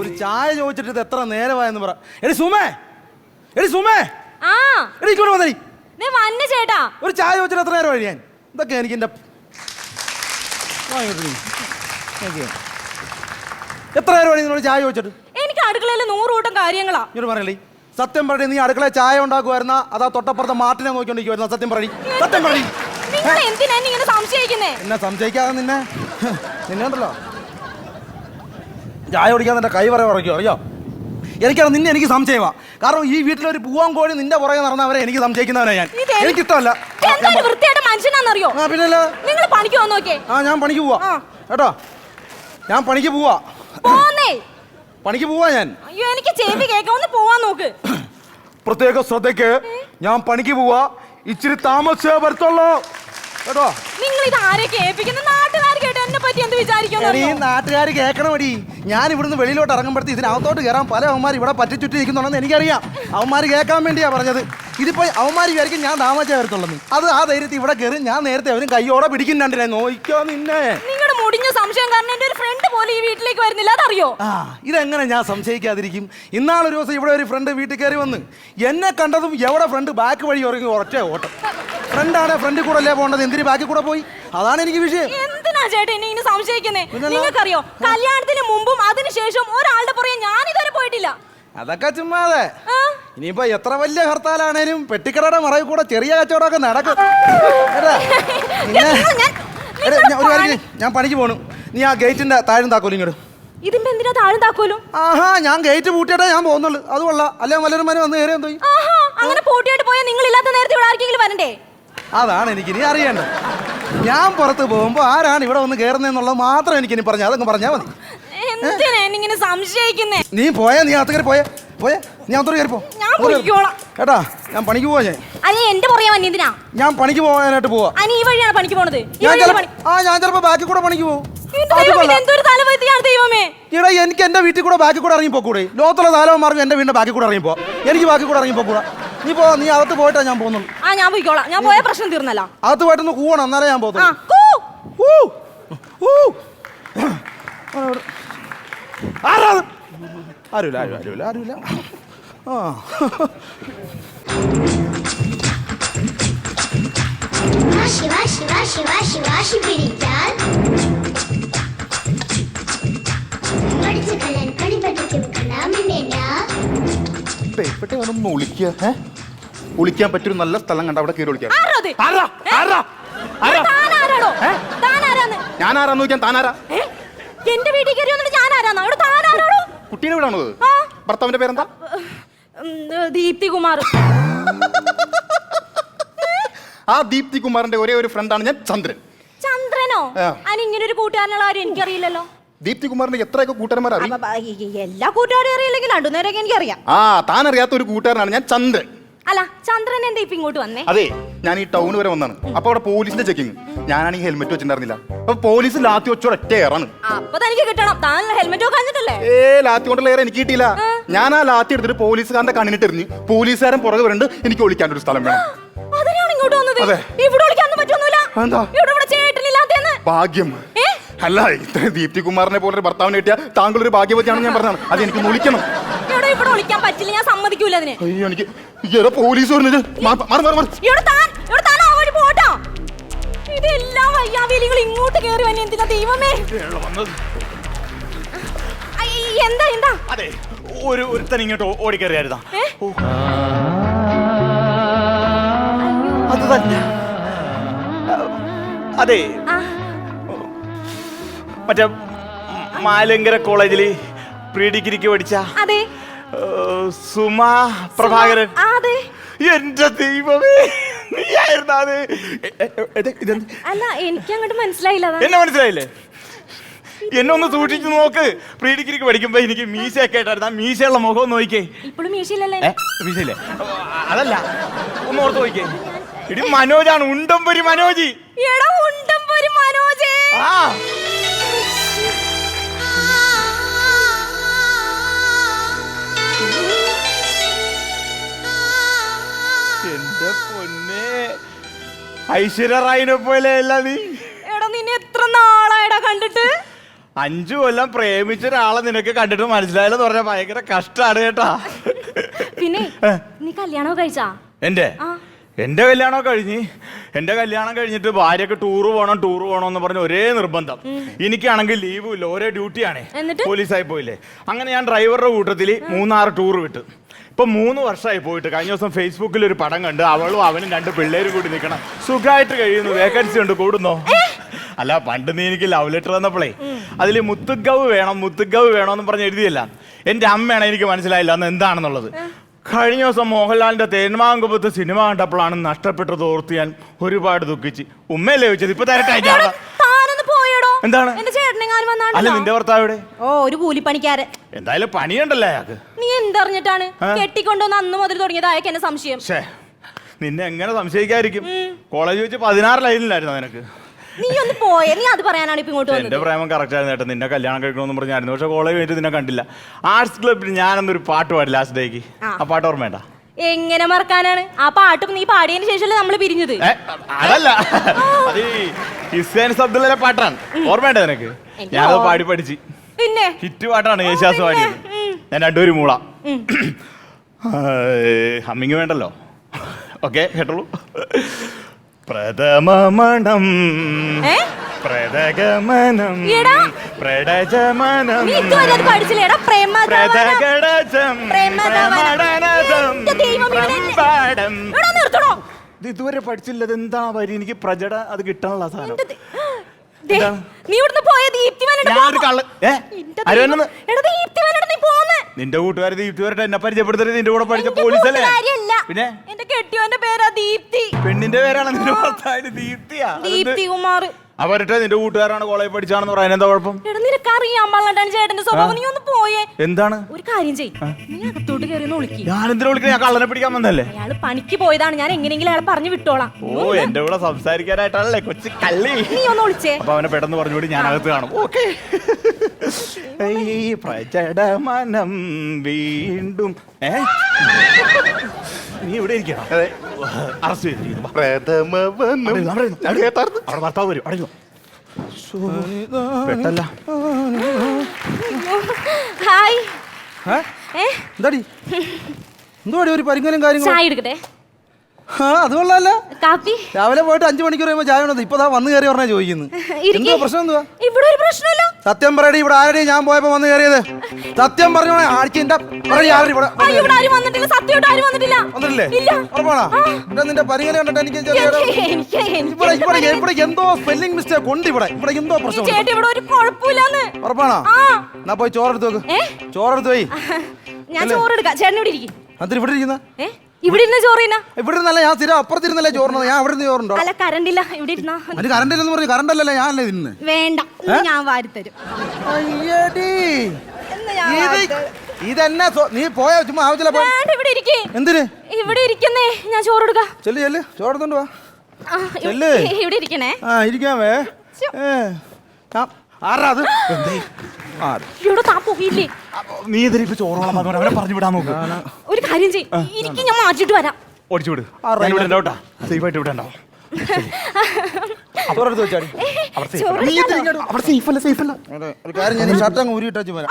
ഒരു ചായ ചോദിച്ചിട്ട് എത്ര നേരമായെന്ന് പറ. എടി സുമേ, എടി സുമേ, എടി ഇങ്ങോട്ട് വന്നേ. ചേട്ടാ ഒരു ചായ ചോദിച്ചിട്ട് എത്ര നേരമായി ഞാൻ? ഇതൊക്കെ എനിക്ക് എന്റെ എത്ര നേരമായി നിന്നോട് ചായ ചോദിച്ചിട്ട്? എനിക്ക് അടുക്കളയിൽ 100 കൂട്ടം കാര്യങ്ങളാ. ഇങ്ങോട്ട് പറയല്ലേ. സത്യം പറയണേ, നീ അടുക്കളയിൽ ചായ ഉണ്ടാക്കുമായിരുന്ന അതാ തൊട്ടപ്പുറത്തെ മാർട്ടിനെ നോക്കിക്കൊണ്ടിരിക്കുവായിരുന്ന? സത്യം പറയണേ, സത്യം പറയണേ. എന്തിനാ ഇങ്ങനെ സംശയിക്കുന്നേ? എന്നെ സംശയിക്കാതെ നിന്നെ ഉണ്ടല്ലോ ചായ കുടിക്കാൻ നിന്റെ കൈ പറ ഉറയ്ക്കോ അറിയോ? എനിക്കറിയാം നിന്നെ എനിക്ക് സംശയമാ. കാരണം ഈ വീട്ടിലൊരു പൂവാൻ കോഴി നിന്റെ പുറകെ നടന്നവരെ എനിക്ക് സംശയിക്കുന്നവനാ ഞാൻ. എനിക്കിഷ്ടമല്ല. മനുഷ്യനാന്നറിയോ? പിന്നല്ല, നിങ്ങൾ പണിക്ക് വന്ന് നോക്കേ. ഞാൻ പണിക്ക് പോവാ കേട്ടോ. ഞാൻ പണിക്ക് പോവാ. പണിക്ക് പോവാ ഞാൻ. അയ്യോ, എനിക്ക് ചെവി കേൾക്കാം. ഒന്ന് പോവാൻ നോക്ക്. പ്രത്യേക ശ്രദ്ധയ്ക്ക്, ഞാൻ പണിക്ക് പോവാ. ഇച്ചിരി താമസിച്ചേ വരത്തുള്ളൂ കേട്ടോ. നിങ്ങൾ ഇത് ആരൊക്കെ ഏൽപ്പിക്കുന്നത്? നാട്ടുകാർ കേട്ട് എന്നെ പറ്റി എന്ത് വിചാരിക്കുന്നു? നാട്ടുകാർ കേൾക്കണമടി. ഞാൻ ഇവിടുന്ന് വെളിയിലോട്ട് ഇറങ്ങുമ്പോഴത്തെ ഇതിനകത്തോട്ട് കയറാൻ പല അവന്മാർ ഇവിടെ പറ്റിച്ചുറ്റി നിൽക്കുന്നുണ്ടെന്ന് എനിക്കറിയാം. അവന്മാർ കേൾക്കാൻ വേണ്ടിയാ പറഞ്ഞത്. ഇതിപ്പോ അവന്മാർ വിചാരിക്കും ഞാൻ താമസിച്ചേ വരത്തുള്ളൂ. അത് ആ ധൈര്യത്തിൽ ഇവിടെ കയറി ഞാൻ നേരത്തെ അവരും കയ്യോടെ പിടിക്കുന്നുണ്ടേ. നോക്കിക്കോ നിന്നെ. നിങ്ങളുടെ മുടിഞ്ഞ സംശയം കാരണം എന്റെ ഒരു ഫ്രണ്ട് പോലും ഈ വീട്ടിലേക്ക് വരുന്നില്ല, അതറിയോ? ഇതെങ്ങനെ ഞാൻ സംശയിക്കാതിരിക്കും? ഇന്നാളൊരു ദിവസം ഇവിടെ ഒരു ഫ്രണ്ട് വീട്ടിൽ കയറി വന്ന് എന്നെ കണ്ടതും എവിടെ ഫ്രണ്ട് ബാക്ക് വഴി ഇറങ്ങി ഒറ്റ ഓട്ടം. ഫ്രണ്ടാണ്, ഫ്രണ്ടിൽ കൂടെ അല്ലേ പോകേണ്ടത്, എന്തിന് ബാക്കിൽ കൂടെ പോയി? അതാണ് എനിക്ക് വിഷയം. എന്തിനാ ചേട്ടാ എന്നെ ഇങ്ങനെ സംശയിക്കുന്നേ? നിങ്ങൾക്കറിയോ, കല്യാണത്തിന് മുമ്പും അതിനുശേഷം ഒരാളുടെ പുറകെ ഞാൻ ഇതുവരെ പോയിട്ടില്ല. അതൊക്കെ ചുമ്മാതെ. ഇനിയിപ്പോ എത്ര വലിയ ഹർത്താലാണേലും പെട്ടിക്കടയുടെ മറയിൽ കൂടെ ചെറിയ കച്ചവടമൊക്കെ നടക്കും. ഞാൻ പണിക്ക് പോണു. നീ ആ ഗേറ്റിന്റെ താഴും താക്കോലും ഇങ്ങോട്ട്. ഇതിന്റെ എന്തിനാ താഴും താക്കോലും? ഞാൻ ഗേറ്റ് പൂട്ടിയിട്ടേ ഞാൻ പോകുന്നുള്ളൂ. അത് കൊള്ളാം. അല്ലെ വല്ലവരും വന്ന് കയറി എന്തോ. അങ്ങനെ പൂട്ടിയിട്ട് പോയാൽ നിങ്ങൾ ഇല്ലാത്ത നേരത്തെ ഇവിടെ ആർക്കെങ്കിലും വരണ്ടേ? അതാണ് എനിക്ക് ഇനി അറിയേണ്ടത്. ഞാൻ പുറത്ത് പോകുമ്പോ ആരാണ് ഇവിടെ വന്ന് കയറുന്നെന്നുള്ളത് മാത്രം എനിക്ക് ഇനി പറഞ്ഞാൽ അതങ്ങ് പറഞ്ഞാൽ മതി. എന്തിനാ സംശയിക്കുന്നേ? നീ പോയാ, നീ അകത്ത് കയറി പോയേ. നീ അകത്തോട്ട് കയറി പോ കേട്ടാ. ഞാൻ പണിക്ക് പോവാ. എന്റെ പുറകെ വന്നിന്തിനാ? ഞാൻ പണിക്ക് പോകാനായിട്ട് പോവാ. ഈ വഴിയാണ് പണിക്ക് പോണത്? ഞാൻ ചിലപ്പോ ബാക്കിൽ കൂടെ പണിക്ക് പോകും. ഇവിടെ എനിക്ക് എന്റെ വീട്ടിൽ കൂടെ ബാക്കിൽ കൂടെ ഇറങ്ങി പോക്കൂടെ? ലോകത്തുള്ള താലവന്മാർക്കും എന്റെ വീടിന്റെ ബാക്കിൽ കൂടെ ഇറങ്ങി പോവാ. എനിക്ക് ബാക്കിൽ കൂടെ ഇറങ്ങി പോക്കൂടാ. നീ അകത്ത് പോയിട്ടാ ഞാൻ പോകുന്നുള്ളൂ. ഞാൻ പോയിക്കോളാം. ഞാൻ പോയ പ്രശ്നം തീർന്നല്ലോ. അകത്ത് പോയിട്ടൊന്ന് കൂവണം, എന്നാലേ ഞാൻ പോകുന്നു. ആരുമില്ല. ഒളിക്കാൻ പറ്റൊരു നല്ല സ്ഥലം കണ്ട അവിടെ കയറി ഒളിക്കാം. ഞാനാരാന്ന് നോക്കിയാൽ താനാരാ? എന്റെ വീട്ടിൽ കയറി വന്നിട്ട് ഞാനാരാന്നോ? കുട്ടിയുടെ വീടാണോ? ഭർത്താവിന്റെ പേരെന്താ? ദീപ്തി കുമാർ. ആ ദീപ്തി കുമാറിന്റെ ഒരേ ഒരു ഫ്രണ്ടാണ് ഞാൻ, ചന്ദ്രൻ. ചന്ദ്രനോ? ഇങ്ങനെ ഒരു കൂട്ടുകാരനുള്ള ആരും എനിക്കറിയില്ലല്ലോ. ദീപ്തി കുമാറിന്റെ എത്രയൊക്കെ കൂട്ടുകാരന്മാർ അറിയാം? എല്ലാ കൂട്ടുകാരും അറിയില്ലെങ്കിൽ രണ്ടുനേരൊക്കെ എനിക്കറിയാം. താൻ അറിയാത്ത ഒരു കൂട്ടുകാരനാണ് ഞാൻ, ചന്ദ്രൻ. അല്ല, ചന്ദ്രൻ എന്താ ഇപ്പൊ ഇങ്ങോട്ട് വന്നേ? അതെ, ഞാൻ ഈ ടൗൺ വരെ വന്നാണ്. അപ്പൊ അവിടെ പോലീസിന്റെ ചെക്കിങ്. ഞാനാണെങ്കിൽ ഹെൽമെറ്റ് വെച്ചിട്ടുണ്ടായിരുന്നില്ല. അപ്പൊ പോലീസ് ലാത്തി വെച്ചോടെ ഒറ്റ ഏറാണ്. അപ്പൊ തനിക്ക് കിട്ടണം. താൻ ഹെൽമെറ്റ് വെക്കാഞ്ഞിട്ടല്ലേ? ലാത്തി കൊണ്ടുള്ള ഏറെ എനിക്ക് കിട്ടിയില്ല. ഞാൻ ആ ലാത്തി എടുത്തിട്ട് പോലീസുകാരന്റെ കണ്ണിനിട്ട് എറിഞ്ഞ് പോലീസുകാരൻ പുറകെ വരണ്ട് എനിക്ക് ഒളിക്കാനൊരു സ്ഥലം വേണം. അതിനാണ് ഇങ്ങോട്ട് വന്നത്. ഇവിടെ ഒളിക്കാനൊന്നും പറ്റൊന്നുമില്ല. ഭാഗ്യം. അല്ല, ഇത്ര ദീപ്തി കുമാറിനെ പോലെ ഭർത്താവിനെ കിട്ടിയ താങ്കൾ ഒരു ഭാഗ്യവതിയാണെന്ന് ഞാൻ പറഞ്ഞതാണ്. അത് എനിക്ക് വിളിക്കണം. ഇവിടെ ഒളിക്കാൻ പറ്റില്ല, ഞാൻ സമ്മതിക്കൂല അതിന്. അയ്യോ, എനിക്ക് പോലീസ് ഇതെല്ലാം വയ്യാവേലികൾ ഇങ്ങോട്ട് കയറി വന്നെ എന്തിനാ ദൈവമേ? എന്താ? അതെ, ഒരുത്തൻ ഇങ്ങോട്ട് ഓടിക്കറിയായിരുന്നാ? അത് തന്നെ. അതെ, മറ്റേ മാലങ്കര കോളേജില് പ്രീ ഡിഗ്രിക്ക് പഠിച്ച സുമാ പ്രഭാകരൻ. എന്റെ ദൈവമേ, നീയായിരുന്നാ അത്? അല്ല, എനിക്ക് അങ്ങോട്ട് മനസ്സിലായില്ല. എന്നെ മനസ്സിലായില്ലേ? എന്നെ ഒന്ന് സൂക്ഷിച്ചു നോക്ക്. പ്രീ ഡിഗ്രിക്ക് പഠിക്കുമ്പോ എനിക്ക് മീശയൊക്കെ ആയിട്ടായിരുന്നു. ആ മീശയുള്ള മുഖം നോക്കിക്കേ. ഇപ്പോഴും മീശയില്ലല്ലേ? മീശയില്ലേ? അതല്ല, ഒന്ന് ഓർത്ത് നോക്കിക്കേ. ഇടി മനോജാണ്, ഉണ്ടംപൊരി മനോജ്. എന്റെ പൊന്നെ, ഐശ്വര്യ റായിനെ പോലെ അല്ല നീ. നിന്നെ എത്ര നാളായടാ കണ്ടിട്ട്? 5 കൊല്ലം പ്രേമിച്ച ഒരാളെ നിനക്ക് കണ്ടിട്ട് മനസ്സിലായെന്ന് പറഞ്ഞാൽ ഭയങ്കര കഷ്ടാണ് കേട്ടാ. പിന്നെ നീ കല്യാണം കഴിച്ചാ? എന്റെ കല്യാണം കഴിഞ്ഞിട്ട് ഭാര്യക്ക് ടൂറ് പോകണം എന്ന് പറഞ്ഞ ഒരേ നിർബന്ധം. എനിക്കാണെങ്കിൽ ലീവും ഇല്ല, ഒരേ ഡ്യൂട്ടിയാണേ, പോലീസായി പോയില്ലേ. അങ്ങനെ ഞാൻ ഡ്രൈവറുടെ കൂട്ടത്തിൽ 3-6 ടൂർ വിട്ടു. ഇപ്പൊ 3 വർഷമായി പോയിട്ട്. കഴിഞ്ഞ ദിവസം ഫേസ്ബുക്കിൽ ഒരു പടം കണ്ട് അവളും അവനും 2 പിള്ളേരും കൂടി നിൽക്കണം, സുഖമായിട്ട് കഴിയുന്നു, വേക്കൻസി ഉണ്ട്, കൂടുന്നോ? അല്ല, പണ്ട് നീ എനിക്ക് ലവ് ലെറ്റർ തന്നപ്പോളേ അതിൽ മുത്തുഗവ് വേണമെന്ന് പറഞ്ഞ് എഴുതിയല്ല. എന്റെ അമ്മയാണ്, എനിക്ക് മനസ്സിലായില്ല അന്ന് എന്താണെന്നുള്ളത്. കഴിഞ്ഞ ദിവസം മോഹൻലാലിന്റെ തേന്മാങ്കുപ്പത്ത് സിനിമ കണ്ടപ്പോഴാണ് നഷ്ടപ്പെട്ടത് ഓർത്ത് ഞാൻ ഒരുപാട് ദുഃഖിച്ച്. ഉമ്മയല്ലേ ചോദിച്ചത്, ഇപ്പൊ തരട്ടെ. എന്താണ്? അല്ല, നിന്റെ ഭർത്താവിടെ? ഒരു കൂലിപ്പണിക്കാരൻ. എന്തായാലും പണിയുണ്ടല്ലേ അയാൾക്ക്. നീ എന്തറിഞ്ഞിട്ടാണ് കെട്ടിക്കൊണ്ടുവന്ന് അന്ന് മുതൽ തുടങ്ങിയത്? അയാൾക്ക് എന്നെ സംശയം. നിന്നെ എങ്ങനെ സംശയിക്കാതിരിക്കും? കോളേജ് വെച്ച് 16 ലൈനിലായിരുന്നു നിനക്ക്. നീ ഒന്ന് പോയേ, നീ അത് പറയാനാണ് ഇപ്പൊ ഇങ്ങോട്ട് വന്നത്. എന്റെ പ്രേമം കറക്റ്റ് ആയിരുന്നു കേട്ടോ. നിന്നെ കല്യാണം കഴിക്കണമെന്ന് പറഞ്ഞായിരുന്നു. പക്ഷെ കോളേജ് കഴിഞ്ഞിട്ട് നിന്നെ കണ്ടില്ല. ആർട്സ് ക്ലബിൽ ഞാനൊന്നൊരു പാട്ട് പാടി ലാസ്റ്റ് ഡേക്ക്. ആ പാട്ട് ഓർമ്മ? എങ്ങനെ മറക്കാനാണ്? ആ പാട്ടും നീ പാടിയതിനു ശേഷമല്ലേ നമ്മള് പിരിഞ്ഞത്. അതല്ല, അത് ഹിസ്സൈൻ സബ്ദുള്ള പാട്ടാണ്. ഓർമ്മയുണ്ടോ നിനക്ക്? ഞാനത് പാടി പഠിച്ച്. പിന്നെ ഹിറ്റ് പാട്ടാണ് യേശുദാസ് പാടിയത്. ഞാൻ 2 ഒരു മൂള. ഹമ്മിങ് വേണ്ടല്ലോ. ഓക്കെ, കേട്ടോളൂ. പ്രഥമമണം പ്രഥഗമനം പ്രടജമനം പ്രഥഗടജം പ്രമടനദം പ്രംപാടം. ഇത് ഇതുവരെ പഠിച്ചില്ലത് എന്താ വരി? എനിക്ക് പ്രജട അത് കിട്ടാനുള്ള സാധനം. നിന്റെ കൂട്ടുകാർ ദീപ്തി വരട്ടെ, എന്നെ പരിചയപ്പെടുത്തരുത്. നിന്റെ കൂടെ പഠിച്ച പോലീസല്ലേ? പിന്നെ എന്റെ കെട്ടിയോന്റെ പേരാ ദീപ്തി. പെണ്ണിന്റെ പേരാണ് നിന്റെ ഭർത്താവിന്? ദീപ്തിയാ? ദീപ്തി കുമാർ. അവരട്ടെ നിന്റെ കൂട്ടുകാരാണ് കോളേജ് പഠിച്ചാണെന്ന് പറയാൻ എന്താ കുഴപ്പം? നിനക്കറിയാൻ പാടില്ലാണ് ചേട്ടന്റെ സ്വഭാവം. നീ ഒന്ന് പോയേ. എന്താണ്? ഒരു കാര്യം ചെയ്യ്, നീ അകത്തോട്ട് കയറി വിളിക്കും. ഞാൻ എന്തിനാ വിളിക്കുന്നത്? ഞാൻ കള്ളനെ പിടിക്കാൻ വന്നല്ലേ? അയാള് പണിക്ക് പോയതാണ്. ഞാൻ എങ്ങനെയെങ്കിലും അയാളെ പറഞ്ഞു വിട്ടോളാം. ഓ, എന്റെ കൂടെ സംസാരിക്കാനായിട്ടാണല്ലേ കൊച്ചു കള്ളി. നീ ഒന്ന് വിളിച്ചേ. അപ്പൊ അവനെ പെട്ടെന്ന് പറഞ്ഞുകൂടി ഞാൻ അകത്ത് കാണും. ഓക്കെ. പ്രചടമനം വീണ്ടും നീ ഇവിടെ ഇരിക്കണം. അറസ്റ്റ് ചെയ്തിരിക്കുന്നു. ഭർത്താവ് വരും. അടങ്ങോ പെട്ടല്ല. ഹായ്. എന്താടി എന്തുവാടി ഒരു പരിങ്ങലും കാര്യങ്ങളും? ചായ എടുക്കട്ടെ? അത് കൊള്ളാല്ല. കാപ്പി? രാവിലെ പോയിട്ട് 5 മണിക്കൂർ കഴിയുമ്പോൾ ചായ വേണത്. ഇപ്പൊ വന്ന് കയറി പറഞ്ഞാ ചോദിക്കുന്നു. എന്തോ പ്രശ്നം? എന്തുവാ? ഇവിടെ ഒരു പ്രശ്നമില്ല. സത്യം പറയടി, ഇവിടെ ആരടി ഞാൻ പോയപ്പോ വന്ന് കയറിയത്? സത്യം പറഞ്ഞോളെ. ആഴ്ചന്റെ നിന്റെ പരിഗണന കണ്ടിട്ട് എനിക്ക് ഇവിടെ എന്തോ സ്പെല്ലിംഗ് മിസ്റ്റേക്ക് ഉണ്ട്. ഇവിടെ എന്തോ പ്രശ്നം. ഉറപ്പാണോ? എന്നാ പോയി ചോറെടുത്ത് വെക്ക്. ചോറെടുത്ത് പോയി. ഞാൻ ചോറെടുക്കാം. ചേട്ടൻ ഇവിടെ ഇരിക്കും. അതിൽ ഇവിടെ ഇരിക്കുന്ന ഇവിടെ ഇരുന്ന് ചോറിന? ഇവിടെ നല്ല ഞാൻ സ്ഥിരം അപ്പുറത്തിരുന്നല്ലേ ചോറിനത്. ഞാൻ അവിടെ നിന്ന് ചോറുണ്ടോ? അല്ല, കറണ്ട് ഇല്ല. ഇവിടെ ഇരുന്നാ. അത് കറണ്ട് ഇല്ലെന്ന് പറഞ്ഞു. കറണ്ട് അല്ലല്ലേ ഞാനല്ലേ തിന്ന്. വേണ്ട, ഞാൻ വാരിത്തരും. ഇതെന്നെ നീ പോയാ ചുമ്മാ ആവശ്യമില്ല. ഇവിടെ ഇരിക്കേ. എന്തിന് ഇവിടെ ഇരിക്കുന്നേ? ഞാൻ ചോറെടുക്കാം. ചെല്ല് ചോറെടുത്തോണ്ട് വാ. ഇവിടെ ഇരിക്കണേ. ഇരിക്കാമേ. ആരാ അത്? നീ ഇതിപ്പോ ചോറോളം അവനെ പറഞ്ഞു വിടാൻ നോക്ക്. ഒരു കാര്യം ചെയ്യും, ഞാൻ മാറ്റിട്ട് വരാം. ഓടിച്ചു വിട്. സേഫായിട്ട് ഇവിടെ ഉണ്ടാവും.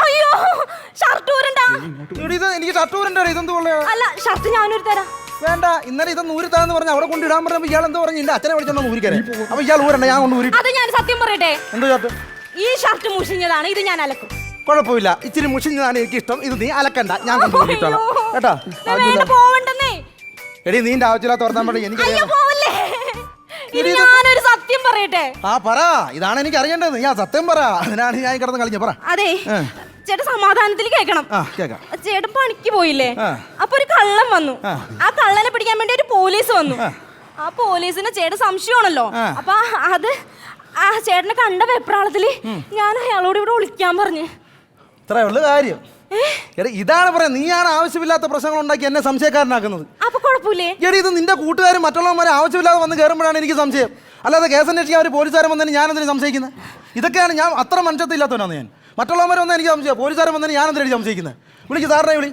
അയ്യോ, ഷർട്ട് ഊരണ്ട. എനിക്ക് ഷർട്ട് ഊരണ്ട. ഇതെന്ത് അല്ല, ഷർട്ട് ഞാനൊരു തരാം. വേണ്ട, ഇന്നലെ ഇത് ഊരിത്താന്ന് പറഞ്ഞ അവിടെ കൊണ്ടിടാൻ പറഞ്ഞപ്പോ ഇയാൾ എന്താ പറഞ്ഞു? എന്റെ അച്ഛനെ വിളിച്ചോണ്ട് ഊരിക്കരേ. അപ്പൊ ഇയാൾ ഊരണ്ട, ഞാൻ കൊണ്ട് ഊരി. അത് ഞാൻ സത്യം പറയട്ടെ. എന്തോ ഷർട്ട്? ഈ ഷർട്ട് മുഷിഞ്ഞതാണ്, ഇത് ഞാൻ അലക്കും. കുഴപ്പമില്ല, ഇച്ചിരി മുഷിഞ്ഞതാണ് എനിക്ക് ഇഷ്ടം. ഇത് നീ അലക്കണ്ട, ഞാൻ കൊണ്ടുപോയിട്ടാണ് കേട്ടാ. പോവണ്ടെന്നേ. എടി നീന്റെ ആവശ്യമില്ലാത്ത വർത്താൻ പറഞ്ഞു. എനിക്ക് ഞാനൊരു സത്യം പറയട്ടെ. പറ. ഇതാണ് എനിക്ക് അറിയേണ്ടത്. നീ ആ സത്യം പറ. അതിനാണ് ഞാൻ കിടന്ന് കളിഞ്ഞ. പറ. അതെ, ചേട്ടൻ സമാധാനത്തിൽ കേൾക്കണം. ചേട്ടൻ പണിക്ക് പോയില്ലേ? അപ്പൊ ഒരു കള്ളൻ വന്നു. ആ കള്ളനെ പിടിക്കാൻ വേണ്ടി ഒരു പോലീസ് വന്നു. ആ പോലീസിന് ചേട്ടൻ സംശയമാണല്ലോ. അപ്പൊ അത് ആ ചേട്ടനെ കണ്ട വെപ്രാളത്തില് ഞാൻ അയാളോട് ഇവിടെ വിളിക്കാൻ പറഞ്ഞു. ഇത്രേ ഉള്ളു കാര്യം. ഇതാണ് പറയാം, നീയാണ് ആവശ്യമില്ലാത്ത പ്രശ്നങ്ങൾ ഉണ്ടാക്കി എന്നെ സംശയക്കാരനാക്കുന്നത്. അപ്പൊ കുഴപ്പമില്ലേ? എടി, ഇത് നിന്റെ കൂട്ടുകാരും മറ്റുള്ളവന്മാരെ ആവശ്യമില്ലാതെ വന്ന് കയറുമ്പോഴാണ് എനിക്ക് സംശയം. അല്ലാതെ കേസ് അന്വേഷിക്കാൻ ഒരു പോലീസുകാരൻ വന്നതിന് ഞാൻ എന്തിനു സംശയിക്കുന്നത്? ഇതൊക്കെയാണ് ഞാൻ അത്ര മനുഷ്യത്തില്ലാത്തവനാണ് ഞാൻ. മറ്റുള്ളവന്മാർ വന്നാൽ എനിക്ക് സംശയം. പോലീസുകാരൻ വന്നതിന് ഞാൻ എന്തിനാണ് സംശയിക്കുന്നത്? വിളിക്ക് സാറിനെ വിളി.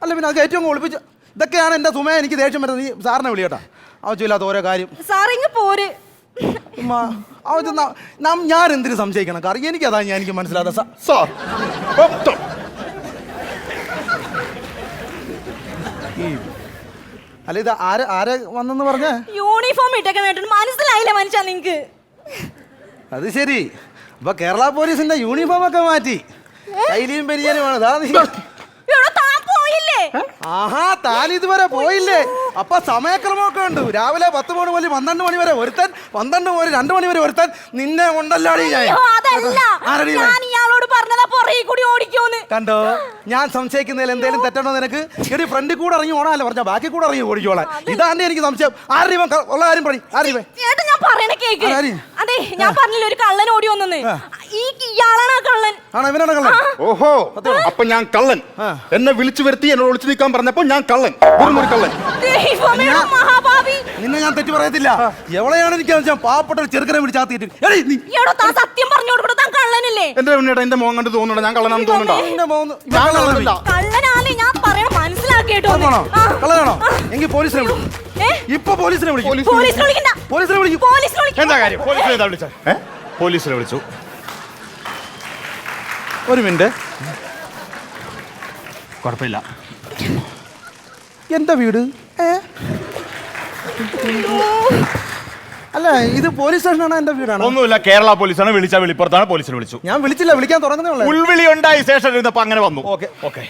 അല്ല പിന്നെ അത് ഏറ്റവും ഒളിപ്പിച്ച്. ഇതൊക്കെയാണ് എൻ്റെ സുമയ എനിക്ക് ദേഷ്യം വരുന്നത്. നീ സാറിനെ വിളി കേട്ടാ. ആവശ്യമില്ലാത്ത ഓരോ കാര്യം. സാറിങ്ങ് പോര്. ഞാൻ എന്തിനു സംശയിക്കണം? കാരണം എനിക്കതാ എനിക്ക് മനസ്സിലാകാത്ത സാർ അല്ല ഇത് ആരെ വന്നെന്ന് പറഞ്ഞ? യൂണിഫോം ഇട്ടൊക്കെ നേരിട്ട് മനസ്സിലായില്ല മനുഷ്യ നിങ്ങക്ക്. അത് ശരി. അപ്പൊ കേരള പോലീസിന്റെ യൂണിഫോം ഒക്കെ മാറ്റി കൈലിയും പെരിയാനുമാണ്. ആഹാ, താൻ ഇതുവരെ പോയില്ലേ? അപ്പൊ സമയക്രമമൊക്കെ ഉണ്ട്. രാവിലെ 10 മണി മുതൽ 12 മണി വരെ ഒരുത്തൻ, 12 മുതൽ 2 മണി വരെ ഒരുത്തൻ. നിന്നെ കൊണ്ടല്ലാടി കണ്ടോ? ഞാൻ സംശയിക്കുന്നതിൽ എന്തെങ്കിലും തെറ്റണോ നിനക്ക്? എടി ഫ്രണ്ടിൽ കൂടെ ഇറങ്ങി ഓടാനല്ല പറഞ്ഞ, ബാക്കി കൂടെ ഇറങ്ങി ഓടിക്കോളാം. ഇതാണ് എനിക്ക് സംശയം. ആരും ഉള്ള കാര്യം പണി ആരും അതെ, ഞാൻ പറഞ്ഞില്ല ഒരു കള്ളൻ ഓടി വന്നെന്ന്. ഇയാളാണ് ആ കള്ളൻ. ആണോ? ഇവനാണ് കള്ളൻ? ഓഹോ, അപ്പൊ ഞാൻ കള്ളൻ. എന്നെ വിളിച്ചു വരുത്തി എന്നോട് ഒളിച്ചു നിൽക്കാൻ പറഞ്ഞപ്പോ ഞാൻ കള്ളൻ, ഒരു കള്ളൻ. മഹാഭാവി, നിന്നെ ഞാൻ തെറ്റി പറയത്തില്ല. എവളെയാണ് എനിക്ക് സംശയം? പാവപ്പെട്ട ഒരു ചെറുക്കനെ വിളിച്ചാത്തിട്ട് സത്യം പറഞ്ഞു കൊടുക്കണോ? താൻ കള്ളനല്ലേ? എന്റെ മുന്നേട്ട എന്റെ മോൻ കണ്ട് തോന്നുന്നുണ്ടോ ഞാൻ കള്ളനാണെന്ന് തോന്നുന്നുണ്ടോ? കള്ളനാണല്ലേ? ഞാൻ പറയണ മനസ്സിലാക്കിട്ടോ. കള്ളനാണോ? എങ്കിൽ പോലീസിനെ വിളിക്കും. ഇപ്പൊ പോലീസിനെ വിളിക്കും. പോലീസിനെ വിളിക്കും. എന്താ കാര്യം? പോലീസിനെ എന്താ വിളിച്ചത്? പോലീസിനെ വിളിച്ചു. ഒരു മിനിറ്റ്. കുഴപ്പമില്ല. എന്താ വീട്? അല്ല, ഇത് പോലീസ് സ്റ്റേഷനാണ്, എന്റെ വീടാണ്. ഒന്നുമില്ല, കേരള പോലീസാണ്. വിളിച്ചാൽ വിളിപ്പുറത്താണ്. പോലീസിനെ വിളിച്ചു. ഞാൻ വിളിച്ചില്ല, വിളിക്കാൻ തുടങ്ങുന്നേ ഉള്ളൂ. ഉൾവിളി ഉണ്ടായി സ്റ്റേഷനിൽ ഇരുന്നപ്പോ അങ്ങനെ വന്നു. Okay okay.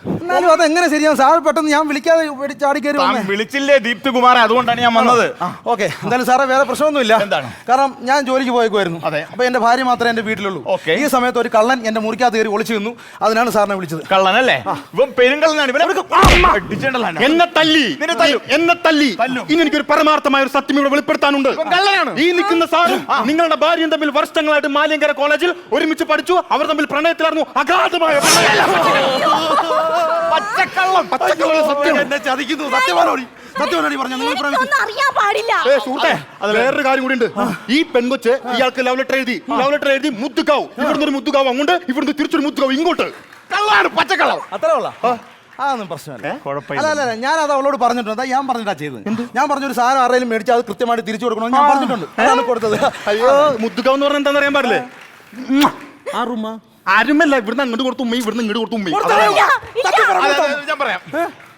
എന്നാലും അതെങ്ങനെ ശരിയാവും സാർ? പെട്ടെന്ന് ഞാൻ വിളിക്കാതെ ചാടി കയറി വിളിച്ചില്ലേ ദീപ്തി കുമാറെ? അതുകൊണ്ടാണ് ഞാൻ വന്നത്. ഓക്കെ, എന്തായാലും സാറേ വേറെ പ്രശ്നമൊന്നുമില്ല. എന്താണ്? കാരണം ഞാൻ ജോലിക്ക് പോയേക്കുമായിരുന്നു. അതെ. അപ്പൊ എന്റെ ഭാര്യ മാത്രമേ എന്റെ വീട്ടിലുള്ളൂ. ഈ സമയത്ത് ഒരു കള്ളൻ എന്റെ മുറിക്കകത്ത് കയറി ഒളിച്ചു നിന്നു. അതിനാണ് സാറിനെ വിളിച്ചത്. കള്ളനല്ലേ? ഇവൻ പെരുങ്കള്ളനാണ്. എന്നെ തല്ലി. ഇനി എനിക്കൊരു പരമാർത്ഥമായ ഒരു സത്യം ഇവിടെ വെളിപ്പെടുത്താനുണ്ട്. കള്ളനാണ് ഈ നിൽക്കുന്ന സാറും നിങ്ങളുടെ ഭാര്യയും തമ്മിൽ വർഷങ്ങളായിട്ട് മാലിയങ്കര കോളേജിൽ ഒരുമിച്ച് പഠിച്ചു. അവർ തമ്മിൽ പ്രണയത്തിലായിരുന്നു. അഗാധമായ പച്ചക്കള്ളം. സത്യം എന്നെ ചതിക്കുന്നു. സത്യമാണോടി? സത്യമാണോടി പറഞ്ഞു? വേറൊരു കാര്യം കൂടി ഉണ്ട്. ഈ പെൺകൊച്ച് ഇയാൾക്ക് ലവ് ലെറ്റർ എഴുതി മുത്തുക്കാവും. ഇവിടുന്ന് ഒരു മുത്തുകാവ് അങ്ങോട്ട്, ഇവിടുന്ന് തിരിച്ചൊരു മുത്തുകാവ് ഇങ്ങോട്ട്. കള്ളാണ്, പച്ചക്കള്ളം. അത്ര ഉള്ള അതൊന്നും പ്രശ്നമല്ല. അല്ല, ഞാൻ അത് അവളോട് പറഞ്ഞിട്ടുണ്ട്. ഞാൻ പറഞ്ഞിട്ടാ ചെയ്തത്. ഞാൻ പറഞ്ഞൊരു സാധനം ആരെങ്കിലും മേടിച്ചാൽ അത് കൃത്യമായിട്ട് തിരിച്ചു കൊടുക്കണമെന്ന് ഞാൻ പറഞ്ഞിട്ടുണ്ട്. അതാണ് കൊടുത്തത്. അയ്യോ, മുത്തുക്കാവ് എന്ന് പറഞ്ഞാൽ എന്താണെന്ന് അറിയാൻ പാടില്ലേ? ആ റൂമാ ആരുമല്ല, ഇവിടുന്ന് അങ്ങോട്ട് കൊടുത്തു ഉമ്മ, ഇവിടുന്ന് ഇങ്ങോട്ട് കൊടുത്തു ഉമ്മ. ഞാൻ പറയാം,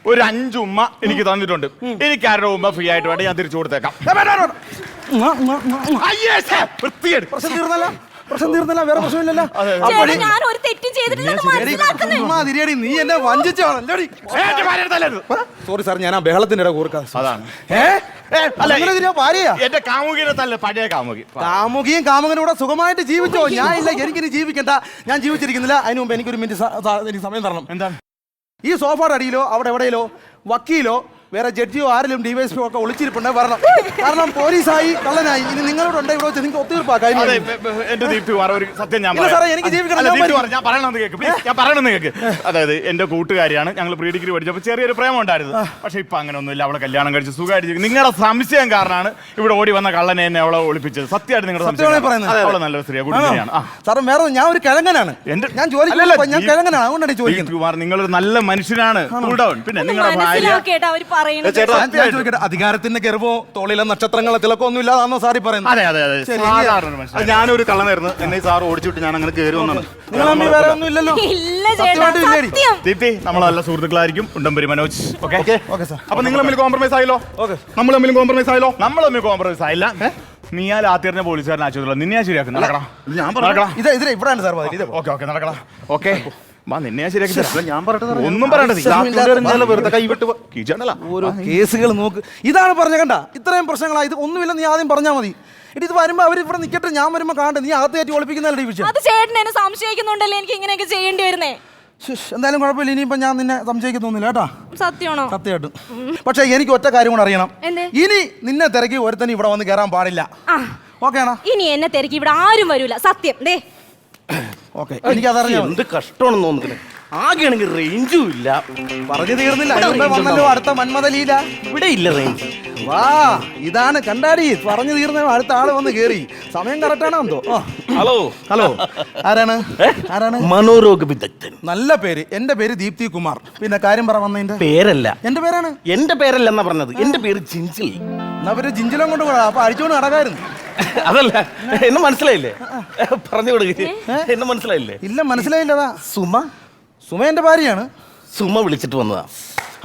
ഒരു 5 ഉമ്മ എനിക്ക് തന്നിട്ടുണ്ട്. എനിക്ക് ആരുടെ ഉമ്മ ഫ്രീ ആയിട്ട് വേണ്ട, ഞാൻ തിരിച്ചു കൊടുത്തേക്കാം. പ്രശ്നം തീർന്നല്ല, വേറെ പ്രശ്നമില്ലല്ലോ. നീ എന്നെ വഞ്ചിച്ചാണല്ലോടി. സോറി സാർ, ഞാൻ ആ ബഹളത്തിന്റെ ഇട കൂർക്കാതെ. അതാണ് ഭാര്യയാ എന്റെ കാമുകിനെ തല്ല. പഴയ കാമുകിയും കാമുകനും കൂടെ സുഖമായിട്ട് ജീവിച്ചോ. ഞാൻ ഇല്ല, എനിക്കിനി ജീവിക്കണ്ട. ഞാൻ ജീവിച്ചിരിക്കുന്നില്ല. അതിന് മുമ്പ് എനിക്കൊരു മിനിറ്റ് എനിക്ക് സമയം തരണം. എന്താണ്? ഈ സോഫയുടെ അടിയിലോ അവിടെ എവിടെയിലോ വക്കീലോ വേറെ ജഡ്ജിയോ ആരെങ്കിലും ഡിവൈഎസ്പിയോ ഒക്കെ ഒളിച്ചിരിപ്പുണ്ട് വരണം. കാരണം പോലീസായി കള്ളനായി ഇനി നിങ്ങളോട് ഇവിടെ വെച്ച് നിങ്ങൾക്ക് ഒത്തുതീർപ്പാക്കാം. എന്റെ ദീപ്തി ഒരു സത്യം ഞാൻ എനിക്ക് ജീവിക്കണം. ഞാൻ പറയണമെന്ന് കേൾക്ക്. അതായത് എന്റെ കൂട്ടുകാരിയാണ്. ഞങ്ങൾ പ്രീ ഡിഗ്രി പഠിച്ചപ്പോൾ ചെറിയൊരു പ്രേമം ഉണ്ടായിരുന്നു. പക്ഷെ ഇപ്പൊ അങ്ങനെ ഒന്നുമില്ല. അവളെ കല്യാണം കഴിച്ച് സുഖമായിട്ട് നിങ്ങളുടെ സംശയം കാരണമാണ് ഇവിടെ ഓടി വന്ന കള്ളനെ എന്നെ അവളെ ഒളിപ്പിച്ചത്. സത്യമായിട്ട് നിങ്ങളുടെ സംശയം. അവളെ നല്ലൊരു സ്ത്രീയാണ്. സാർ വേറെ ഞാൻ ഒരു കിഴങ്ങനാണ്. ഞാൻ ഞാൻ കിഴങ്ങനാണ്. അതുകൊണ്ടാണ് ചോദിക്കുന്നത്. നിങ്ങളൊരു നല്ല മനുഷ്യനാണ്. പിന്നെ നിങ്ങളുടെ ഭാര്യ അധികാരത്തിന്റെ ഗർവോ തോളിലെ നക്ഷത്രങ്ങളെ തിളക്കോ ഒന്നും ഇല്ലാതാണോ സാറി പറയുന്നത്? അതെ അതെ അതെ. ഞാനൊരു കള്ളനായിരുന്നു. എന്നെ സാർ ഓടിച്ചിട്ട് ഞാൻ അങ്ങനെ കയറി വന്നാണ്. നിങ്ങൾ വേറെ ഒന്നും ഇല്ലല്ലോ. ദീപ്തി, നമ്മൾ നല്ല സുഹൃത്തുക്കളായിരിക്കും. ഉണ്ടംപരി മനോജ്. അപ്പൊ നിങ്ങൾ തമ്മിൽ കോംപ്രമൈസ് ആയല്ലോ. നമ്മൾ തമ്മിൽ കോംപ്രമൈസ് ആയല്ലോ. നമ്മൾ തമ്മിൽ കോംപ്രമൈസ് ആയില്ല. നീ ആ രാത്രി പോലീസുകാരൻ ആശുപത്രി നിന്നെ ശരിയാക്കും. നടക്കണം. ഞാൻ നടക്കണം. ഇവിടെയാണ് സാർ. ഓക്കെ നടക്കണം. ഓക്കെ നിന്നെ ശരിയാക്കി. ഞാൻ പറയട്ടെ. ഒന്നും പറയണ്ടത്. വെറുതെ കൈവിട്ട് ഓരോ കേസുകൾ നോക്ക്. ഇതാണ് പറഞ്ഞ കണ്ട ഇത്രയും പ്രശ്നങ്ങളാണ്. ഇത് ഒന്നുമില്ല, നീ ആദ്യം പറഞ്ഞാൽ മതി. ഇത് വരുമ്പോ അവർ ഇവിടെ നിൽക്കട്ടെ, ഞാൻ വരുമ്പോ കാണട്ടെ. നീ അകത്ത് കയറ്റി ഒളിപ്പിക്കുന്നതല്ലേ വിഷയം? അത് ചേട്ടൻ എന്നെ സംശയിക്കുന്നുണ്ടല്ലേ എനിക്ക് ഇങ്ങനെയൊക്കെ ചെയ്യേണ്ടി വരുന്നേ. എന്തായാലും കുഴപ്പമില്ല. ഇനിയിപ്പോ ഞാൻ നിന്നെ സംശയിക്കുന്നൊന്നുമില്ല കേട്ടാ. സത്യമാണോ? സത്യമായിട്ടും. പക്ഷെ എനിക്ക് ഒറ്റ കാര്യം കൂടെ അറിയണം. ഇനി നിന്നെ തിരക്കി ഒരുത്തന് ഇവിടെ വന്ന് കയറാൻ പാടില്ല. ഓക്കെ ആണോ? ഇനി എന്നെ തിരക്കി ഇവിടെ ആരും വരൂല. സത്യം. ഓക്കെ, എനിക്കതറിയാം. എന്ത് കഷ്ടമാണെന്ന് തോന്നുന്നു. ആകെയാണെങ്കിൽ റേഞ്ചും ഇല്ല. പറഞ്ഞു തീർന്നില്ല. വന്നല്ലോ അടുത്ത മന്മദലീല. ഇവിടെ ഇല്ല റേഞ്ച്. വാ, ഇതാണ് കണ്ടാടി. പറഞ്ഞു തീർന്ന അടുത്ത ആള് വന്ന് കേറി. സമയം കറക്റ്റാണോ എന്തോ. ഹലോ ആരാണ്? മനോരോഗ വിദഗ്ധൻ. നല്ല പേര്. എന്റെ പേര് ദീപ്തി കുമാർ. പിന്നെ കാര്യം പറ. വന്നതിന്റെ പേരല്ല, എന്റെ പേരാണ്. എന്റെ പേരല്ല എന്നാ പറഞ്ഞത്. എന്റെ പേര് ജിഞ്ചിൽ. എന്നാ പേര് ജിഞ്ചിലും കൊണ്ട് പോകാം. അപ്പൊ അടിച്ചോണ്ട് നടക്കായിരുന്നു. അതല്ല, എന്നെ മനസ്സിലായില്ലേ? പറഞ്ഞു കൊടുക്ക്. എന്നെ മനസ്സിലായില്ലേ? ഇല്ല, മനസ്സിലായില്ലതാ. സുമ എന്റെ ഭാര്യയാണ്. സുമ വിളിച്ചിട്ട് വന്നതാ.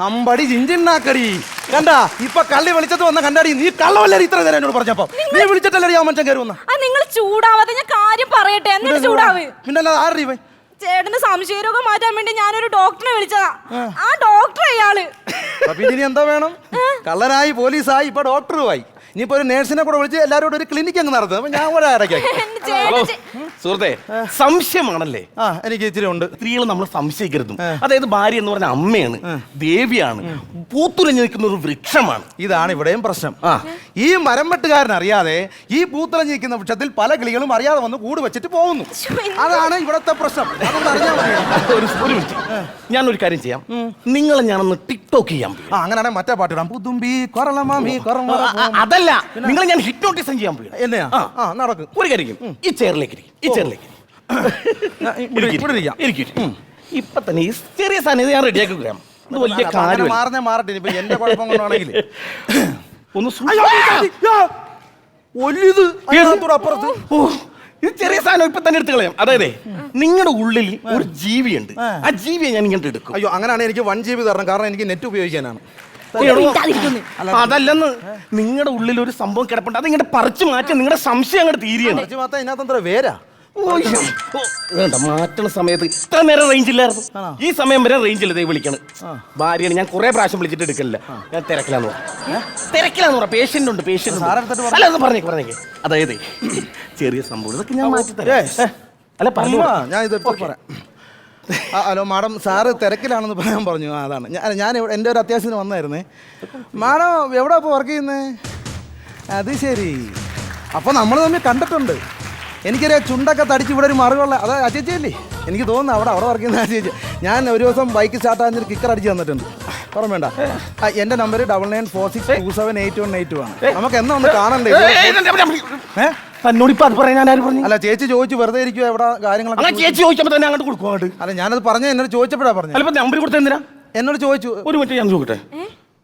അമ്പടി ജിഞ്ചിന്നാക്കടി. കണ്ടാ ഇപ്പൊ കള്ളി വിളിച്ചത് വന്ന കണ്ടാടി. നീ കള്ളവല്ലേ ഇത്ര നേരം എന്നോട് പറഞ്ഞപ്പോ? നീ വിളിച്ചിട്ടല്ലേ ആ മനുഷ്യൻ കയറി വന്ന? നിങ്ങൾ ചൂടാവാതെ ഞാൻ കാര്യം പറയട്ടെ, എന്നിട്ട് ചൂടാവ്. പിന്നെ ആരുടെ ഇവൻ? ചേട്ടന് സംശയരോഗം മാറ്റാൻ വേണ്ടി ഞാനൊരു ഡോക്ടറെ വിളിച്ചതാ. ആ ഡോക്ടർ ഇയാള്. അപ്പൊ ഇതിനി എന്താ വേണം? കള്ളനായി, പോലീസായി, ഇപ്പൊ ഡോക്ടറുമായി. ഇനിയിപ്പോ ഒരു നേഴ്സിനെ കൂടെ വിളിച്ച് എല്ലാവരോടും ഒരു ക്ലിനിക് അങ്ങ് നടത്തും. അപ്പൊ ഞാൻ കൂടെ ഇടയ്ക്കായി. സുഹൃത്തെ, സംശയമാണല്ലേ? എനിക്ക് ഇച്ചിരി ഉണ്ട്. സ്ത്രീകൾ നമ്മൾ സംശയിക്കരുതും. അതായത് ഭാര്യ എന്ന് പറഞ്ഞ അമ്മയാണ്, ദേവിയാണ്, പൂത്തുലഞ്ഞു നിൽക്കുന്ന ഒരു വൃക്ഷമാണ്. ഇതാണ് ഇവിടെയും പ്രശ്നം. ഈ മരം വെട്ടുകാരൻ അറിയാതെ ഈ പൂത്തുലഞ്ഞു നിൽക്കുന്ന വൃക്ഷത്തിൽ പല കിളികളും അറിയാതെ വന്ന് കൂട് വെച്ചിട്ട് പോകുന്നു. അതാണ് ഇവിടത്തെ പ്രശ്നം. അതൊന്നും അറിഞ്ഞാൽ മതി. ഒരു മിനിറ്റ്, ഞാനൊരു കാര്യം ചെയ്യാം. നിങ്ങളെ ഞാനൊന്ന് ടിക്ടോക്ക് ചെയ്യാം. അങ്ങനെയാണെങ്കിൽ മറ്റേ പാട്ടിടാം. പുതുമ്പി കൊറളമാമി അതല്ല, നിങ്ങളെ ഞാൻ ഹിപ്നോട്ടിസം ചെയ്യാൻ പോയി. എന്നെയാ? നടക്കും. ഒരു കാര്യം, ഈ ചെയറിലേക്ക് ഇപ്പൊ തന്നെ ഈ ചെറിയ സാധനം ഞാൻ റെഡിയാക്കി കൊടുക്കാം. ഇത് വലിയ കാര്യം മാറട്ടെ. ഇപ്പൊ എന്റെ കുഴപ്പം കൊണ്ടാണെങ്കിൽ ഒന്ന് അപ്പുറത്ത് ഇത് ചെറിയ സാധനം ഇപ്പൊ തന്നെ എടുത്ത് കളയാം. അതായത് നിങ്ങളുടെ ഉള്ളിൽ ഒരു ജീവിയുണ്ട്. ആ ജീവിയെ ഞാൻ ഇങ്ങോട്ട് എടുക്കും. അയ്യോ, അങ്ങനെയാണ് എനിക്ക് 1 GB തരണം. കാരണം എനിക്ക് നെറ്റ് ഉപയോഗിക്കാനാണ്. അതല്ലെന്ന്, നിങ്ങളുടെ ഉള്ളിൽ ഒരു സംഭവം കിടപ്പുണ്ട്. അത് ഇങ്ങോട്ട് പറിച്ചു മാറ്റി നിങ്ങളുടെ സംശയം അങ്ങോട്ട് തീരുകയാണ്. ഇതിനകത്ത് വേരാ വേണ്ട, മാറ്റണ സമയത്ത് ഇത്ര നേരം റേഞ്ച് ഇല്ലായിരുന്നു. ഈ സമയം വരെ റേഞ്ചിൽ വിളിക്കണം. ഭാര്യയാണ് ഞാൻ കുറെ പ്രാവശ്യം വിളിച്ചിട്ട് എടുക്കില്ല. ഞാൻ തിരക്കിലാന്ന് പറ. പേഷ്യന്റ് ഉണ്ട്, പേഷ്യന്റ്. അല്ല, ഒന്ന് പറഞ്ഞേക്ക്. അതായത് ചെറിയ സംഭവം ഇതൊക്കെ ഞാൻ മാറ്റി തരാം. അല്ല, ഞാൻ ഇത് പറയാം. ഹലോ മാഡം, സാറ് തിരക്കിലാണെന്ന് പറയാൻ പറഞ്ഞു. അതാണ് ഞാൻ എൻ്റെ ഒരു അത്യാവശ്യത്തിന് വന്നായിരുന്നേ. മാഡം എവിടെ ഇപ്പോൾ വർക്ക് ചെയ്യുന്നേ? അത് ശരി. അപ്പോൾ നമ്മൾ തമ്മിൽ കണ്ടിട്ടുണ്ട്. എനിക്കറിയാം, ചുണ്ടൊക്കെ തടിച്ച് ഇവിടെ ഒരു മറുകുള്ള അത് അച്ചേച്ചിയല്ലേ? എനിക്ക് തോന്നുന്നു അവിടെ വർക്ക് ചെയ്യുന്ന അച്ചേച്ചി. ഞാൻ ഒരു ദിവസം ബൈക്ക് സ്റ്റാർട്ട് ആകുന്നൊരു കിക്കർ അടിച്ച് തന്നിട്ടുണ്ട്. പറഞ്ഞു വേണ്ട. എൻ്റെ നമ്പർ 9946278182 ആണ്. നമുക്ക് എന്നാ ഒന്ന് കാണണ്ടേ? തന്നോടിപ്പോ അത് പറയാൻ ഞാൻ ആര് പറഞ്ഞു? അല്ല, ചേച്ചി ചോദിച്ചു വെറുതെ ഇരിക്കും എവിടെ കാര്യങ്ങളൊക്കെ. ചേച്ചി ചോദിച്ചപ്പോ തന്നെ അങ്ങോട്ട് കൊടുക്കും. അങ്ങോട്ട് അല്ല, ഞാനത് പറഞ്ഞ എന്നോട് ചോദിച്ചപ്പോഴാ പറഞ്ഞു. അല്ല, നമ്പർ കൊടുത്ത എന്തിനാ? എന്നോട് ചോദിച്ചു. ഒരു മിനിറ്റ് ഞാൻ ചോദിക്കട്ടെ.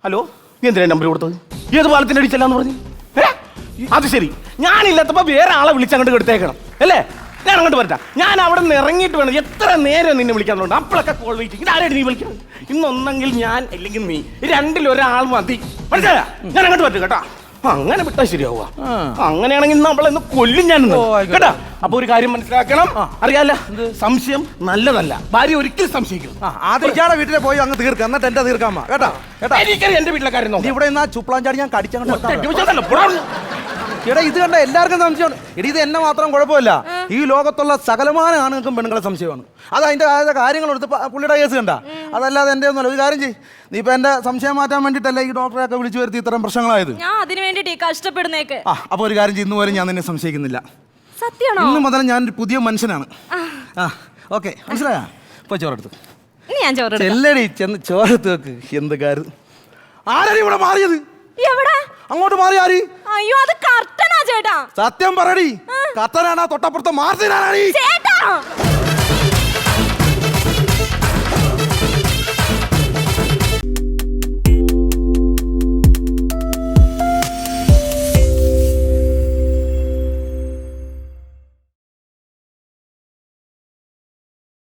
ഹലോ, നീ എന്തിനാ നമ്പർ കൊടുത്തത്? ഏത് പാലത്തിന്റെ അടിച്ചല്ലാന്ന് പറഞ്ഞു? അത് ശരി, ഞാനില്ലാത്തപ്പോ വേറെ ആളെ വിളിച്ച് അങ്ങോട്ട് എടുത്തേക്കണം അല്ലേ? ഞാൻ അങ്ങോട്ട് വരട്ടെ. ഞാൻ അവിടെ നിന്ന് ഇറങ്ങിയിട്ട് വേണം. എത്ര നേരം നിന്നെ വിളിക്കാറുണ്ട്? അപ്പോഴൊക്കെ കോൾ വെയിറ്റ്. ഇതാരായിട്ട് നീ വിളിക്കുന്നത്? ഇന്നൊന്നെങ്കിൽ ഞാൻ, അല്ലെങ്കിൽ നീ, രണ്ടിലൊരാൾ മതി. മനസ്സിലായ? ഞാൻ അങ്ങോട്ട് പറ്റും കേട്ടോ. അങ്ങനെ വിട്ടാ ശരിയാവുക. അങ്ങനെയാണെങ്കിൽ നമ്മളെന്ന് കൊല്ലും ഞാൻ കേട്ടാ. അപ്പൊ ഒരു കാര്യം മനസ്സിലാക്കണം. അറിയാല, സംശയം നല്ലതല്ല. ഭാര്യ ഒരിക്കലും സംശയിക്കണം. ആദ്യം വീട്ടിലെ പോയി അങ്ങ് തീർക്കാം, എന്നിട്ട് എന്റെ തീർക്കാമ കേട്ടാ. എനിക്കറിയാം എന്റെ വീട്ടിലെ കാര്യം. ഇവിടെ ചുപ്ലാഞ്ചാടി ഞാൻ കടിച്ചങ്ങോട്ട്. എടാ, ഇത് കണ്ട എല്ലാവർക്കും സംശയമാണ്. എടി, ഇത് എന്നെ മാത്രം കുഴപ്പമില്ല. ഈ ലോകത്തുള്ള സകലമാന ആണുങ്ങൾക്കും പെണ്ണുങ്ങളെ സംശയമാണ്. അത് അതിന്റെ കാര്യങ്ങളെടുത്ത് പുള്ളിയുടെ കേസ് കണ്ട. അതല്ലാതെ എന്റെ ഒന്നുമല്ല. ഒരു കാര്യം ചെയ്യ്, നീ ഇപ്പൊ എന്റെ സംശയം മാറ്റാൻ വേണ്ടിട്ടല്ലേ ഈ ഡോക്ടറെ ഒക്കെ വിളിച്ചു വരുത്തി ഇത്തരം പ്രശ്നങ്ങളായത്? ഞാൻ അതിന് വേണ്ടിട്ട് കഷ്ടപ്പെടുന്നേക്ക്. അപ്പൊ ഒരു കാര്യം ചെയ്യും, ഇന്ന് വരെ ഞാൻ നിന്നെ സംശയിക്കുന്നില്ല. സത്യമാണോ? ഇന്ന് മുതൽ ഞാൻ ഒരു പുതിയ മനുഷ്യനാണ്. ഓക്കെ, മനസ്സിലായാ? ഇപ്പൊ ചോറെടുത്ത് ഞാൻ ചോറ് ചെല്ലടി, ചെന്ന് ചോറെടുത്ത് വെക്ക്. എന്ത് കാര്യം? ആരാണ് ഇവിടെ മാറിയത്? എവിടെ? അങ്ങോട്ട് മാറി. ആര്? അയ്യോ, അത് കർട്ടനാ ചേട്ടാ. സത്യം പറയടി, കർട്ടനാണോ തൊട്ടപ്പുറത്ത് മാർജിനാണോ? ചേട്ടാ